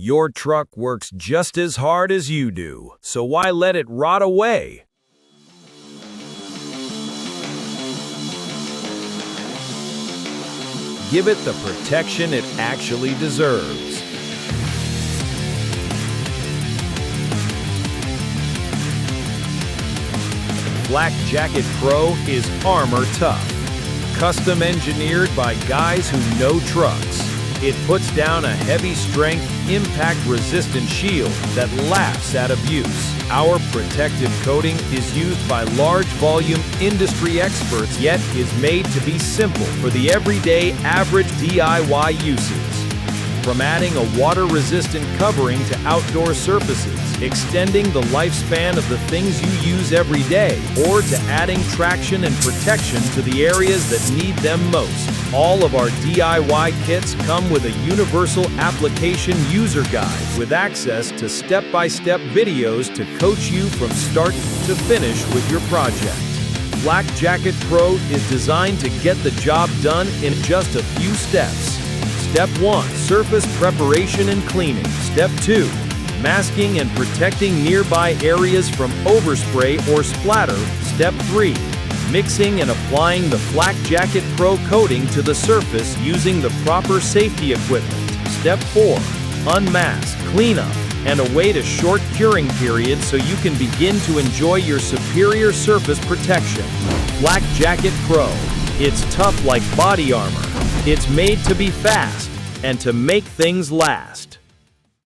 Your truck works just as hard as you do, so why let it rot away? Give it the protection it actually deserves. Flak Jacket Pro is armor tough. Custom engineered by guys who know trucks. It puts down a heavy strength, impact-resistant shield that laughs at abuse. Our protective coating is used by large volume industry experts, yet is made to be simple for the everyday average DIY uses. From adding a water-resistant covering to outdoor surfaces, extending the lifespan of the things you use every day, or to adding traction and protection to the areas that need them most. All of our DIY kits come with a universal application user guide with access to step-by-step videos to coach you from start to finish with your project. Flak Jacket Pro is designed to get the job done in just a few steps. Step 1. Surface preparation and cleaning. Step 2. Masking and protecting nearby areas from overspray or splatter. Step 3. Mixing and applying the Flak Jacket Pro coating to the surface using the proper safety equipment. Step 4. Unmask, clean up, and await a short curing period so you can begin to enjoy your superior surface protection. Flak Jacket Pro. It's tough like body armor. It's made to be fast and to make things last.